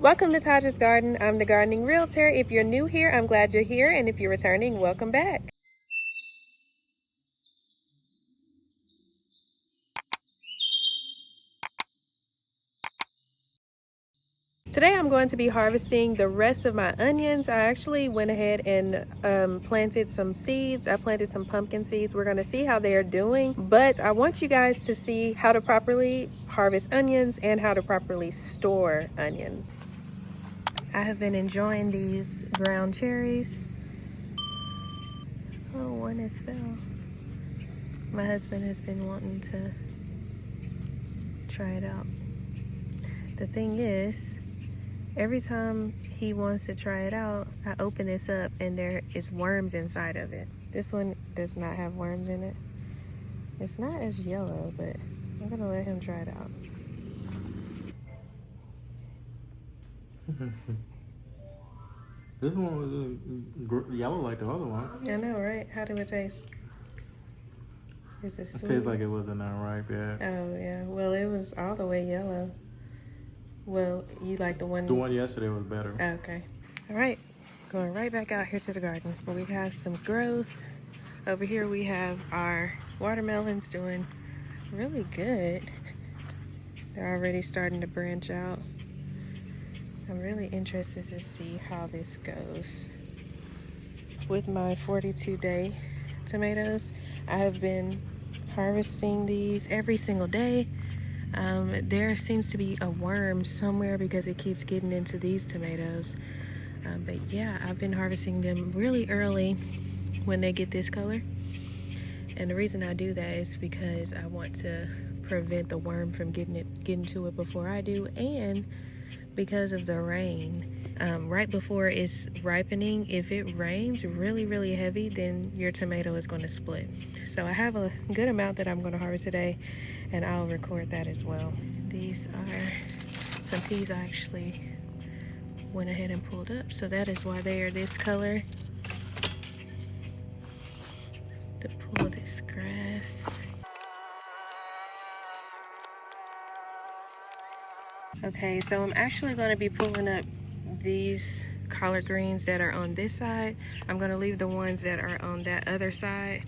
Welcome to Taj's Garden. I'm the gardening realtor. If you're new here, I'm glad you're here, and if you're returning, welcome back. Today I'm going to be harvesting the rest of my onions. I actually went ahead and planted some seeds. I planted some pumpkin seeds. We're going to see how they are doing, but I want you guys to see how to properly harvest onions and how to properly store onions. I have been enjoying these ground cherries. Oh, one has fell. My husband has been wanting to try it out. The thing is, every time he wants to try it out, I open this up and there is worms inside of it. This one does not have worms in it. It's not as yellow, but I'm gonna let him try it out. This one was yellow like the other one. I know, right? How do it taste? Is it sweet? It tastes like it wasn't unripe yet. Oh yeah, well it was all the way yellow. Well, you like the one? The one yesterday was better. Okay. All right, going right back out here to the garden where we have some growth. Over here we have our watermelons doing really good. They're already starting to branch out. I'm really interested to see how this goes. With my 42-day tomatoes, I have been harvesting these every single day. There seems to be a worm somewhere because it keeps getting into these tomatoes. But yeah, I've been harvesting them really early when they get this color. And the reason I do that is because I want to prevent the worm from getting to it before I do, and because of the rain. Right before it's ripening, if it rains really heavy, then your tomato is going to split. So I have a good amount that I'm going to harvest today, and I'll record that as well. These are some peas I actually went ahead and pulled up, so that is why they are this color. To pull this grass. Okay, so I'm actually going to be pulling up these collard greens that are on this side. I'm going to leave the ones that are on that other side.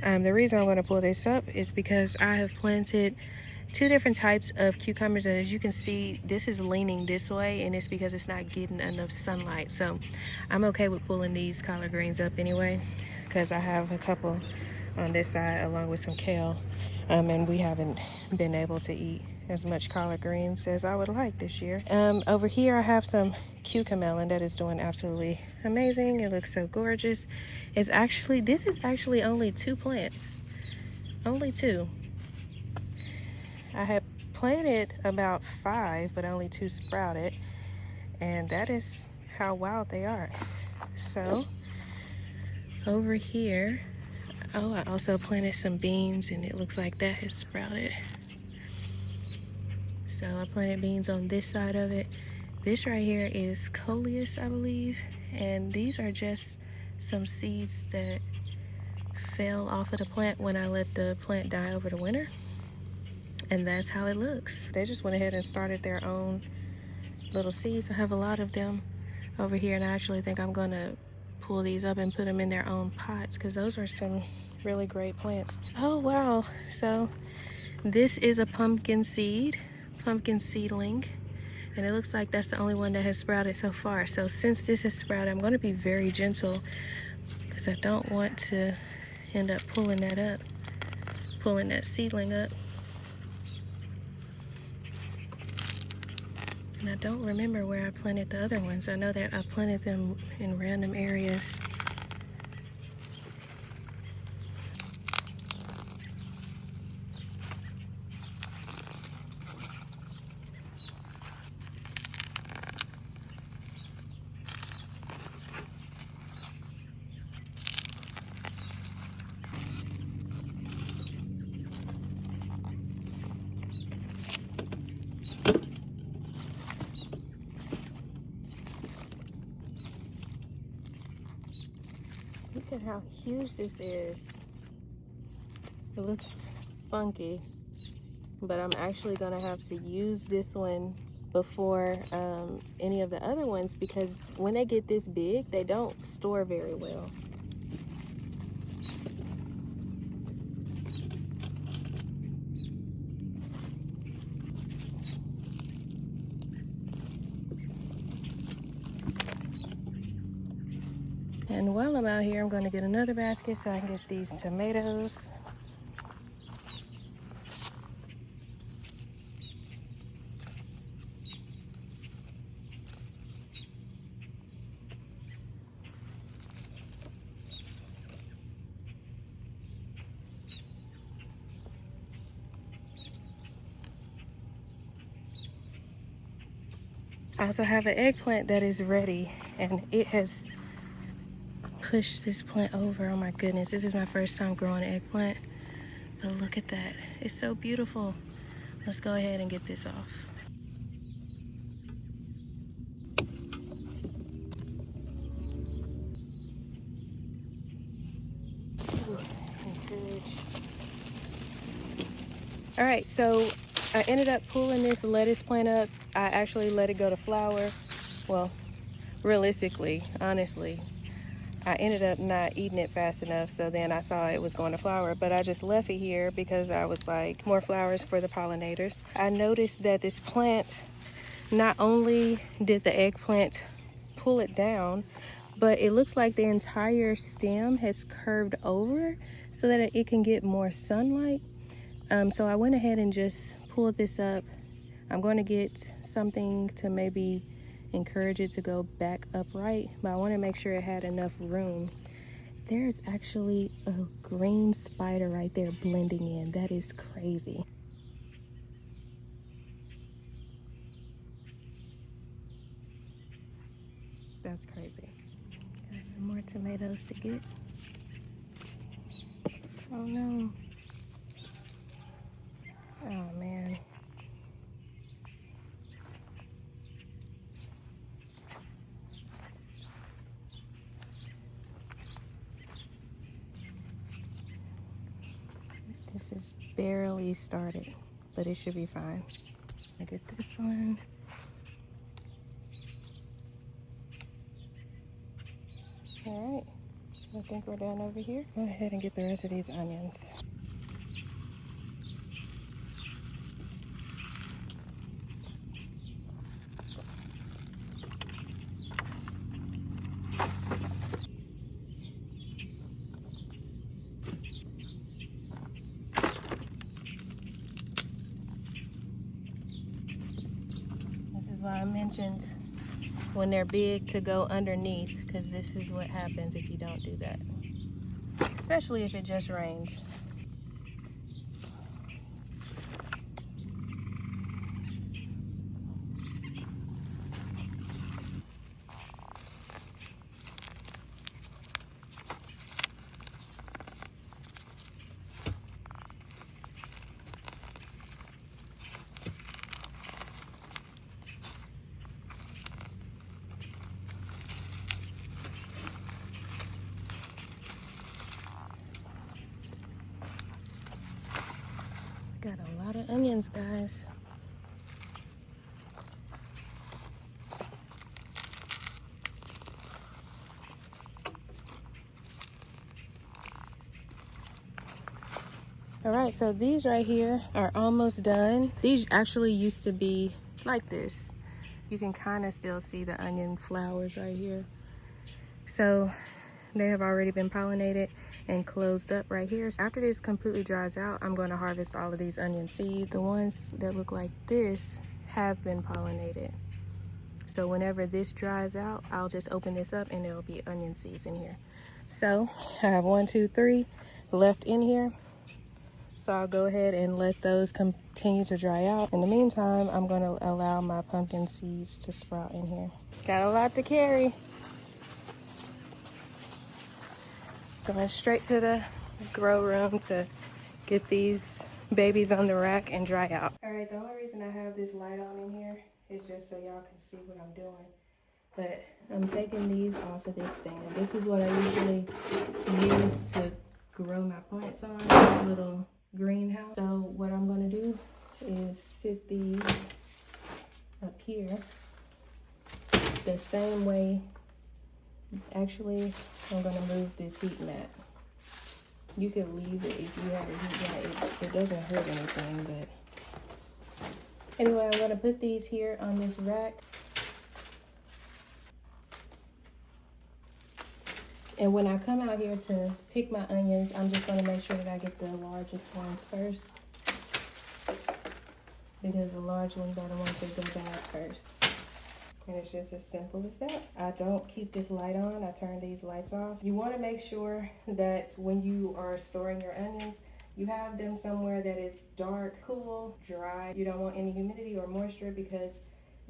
The reason I'm going to pull this up is because I have planted two different types of cucumbers, and as you can see, this is leaning this way, and it's because it's not getting enough sunlight. So I'm okay with pulling these collard greens up anyway, because I have a couple on this side along with some kale, and we haven't been able to eat as much collard greens as I would like this year. Over here I have some cucamelon that is doing absolutely amazing. It looks so gorgeous. This is actually only 2 plants, only 2. I had planted about 5, but only 2 sprouted, and that is how wild they are. So over here, oh, I also planted some beans, and it looks like that has sprouted. So I planted beans on this side of it. This right here is coleus, I believe, and these are just some seeds that fell off of the plant when I let the plant die over the winter, and that's how it looks. They just went ahead and started their own little seeds. I have a lot of them over here, and I actually think I'm gonna pull these up and put them in their own pots, because those are some really great plants. Oh wow, so this is a pumpkin seedling, and it looks like that's the only one that has sprouted so far. So since this has sprouted, I'm going to be very gentle because I don't want to end up pulling that seedling up. And I don't remember where I planted the other ones. I know that I planted them in random areas. Look at how huge this is. It looks funky, but I'm actually gonna have to use this one before any of the other ones, because when they get this big, they don't store very well. And while I'm out here, I'm going to get another basket so I can get these tomatoes. I also have an eggplant that is ready, and it has pushed this plant over. Oh my goodness, this is my first time growing an eggplant. But look at that, it's so beautiful. Let's go ahead and get this off. All right, so I ended up pulling this lettuce plant up. I actually let it go to flower. Well, realistically, honestly, I ended up not eating it fast enough, so then I saw it was going to flower, but I just left it here because I was like, more flowers for the pollinators. I noticed that this plant, not only did the eggplant pull it down, but it looks like the entire stem has curved over so that it can get more sunlight. So I went ahead and just pulled this up. I'm going to get something to maybe encourage it to go back upright, but I want to make sure it had enough room. There's actually a green spider right there blending in. That is crazy. That's crazy. Got some more tomatoes to get. Oh no. Oh man. This is barely started, but it should be fine. I get this one. All right, I think we're done over here. Go ahead and get the rest of these onions. This is why I mentioned when they're big to go underneath, because this is what happens if you don't do that, especially if it just rains. Got a lot of onions, guys. All right, so these right here are almost done. These actually used to be like this. You can kind of still see the onion flowers right here. So they have already been pollinated and closed up right here. After this completely dries out, I'm going to harvest all of these onion seeds. The ones that look like this have been pollinated. So whenever this dries out, I'll just open this up and there'll be onion seeds in here. So I have 1, 2, 3 left in here. So I'll go ahead and let those continue to dry out. In the meantime, I'm going to allow my pumpkin seeds to sprout in here. Got a lot to carry. Going straight to the grow room to get these babies on the rack and dry out. All right, the only reason I have this light on in here is just so y'all can see what I'm doing. But I'm taking these off of this stand. This is what I usually use to grow my plants on, this little greenhouse. So what I'm gonna do is sit these up here the same way. Actually, I'm gonna move this heat mat. You could leave it if you have a heat mat. It doesn't hurt anything, but anyway, I'm gonna put these here on this rack. And when I come out here to pick my onions, I'm just gonna make sure that I get the largest ones first, because the large ones are the ones that go bad first. And it's just as simple as that. I don't keep this light on. I turn these lights off. You want to make sure that when you are storing your onions, you have them somewhere that is dark, cool, dry. You don't want any humidity or moisture, because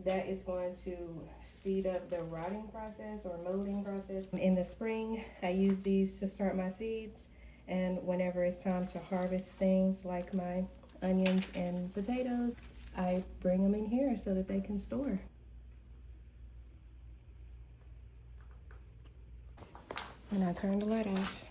that is going to speed up the rotting process or molding process. In the spring, I use these to start my seeds. And whenever it's time to harvest things like my onions and potatoes, I bring them in here so that they can store. And I turned the light off.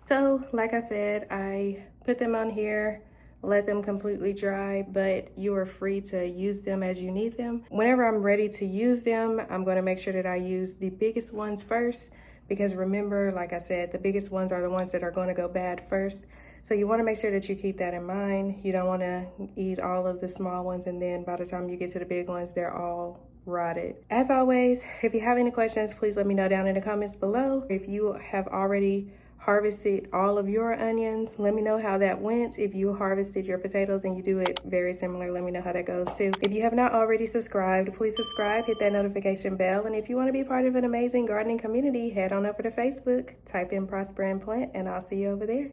So, like I said, I put them on here, let them completely dry, but you are free to use them as you need them. Whenever I'm ready to use them, I'm gonna make sure that I use the biggest ones first, because remember, like I said, the biggest ones are the ones that are gonna go bad first. So you wanna make sure that you keep that in mind. You don't wanna eat all of the small ones, and then by the time you get to the big ones, they're all rotted. As always, if you have any questions, please let me know down in the comments below. If you have already harvested all of your onions, let me know how that went. If you harvested your potatoes and you do it very similar, let me know how that goes too. If you have not already subscribed, please subscribe, hit that notification bell. And if you want to be part of an amazing gardening community, head on over to Facebook, type in Prosper and Plant, and I'll see you over there.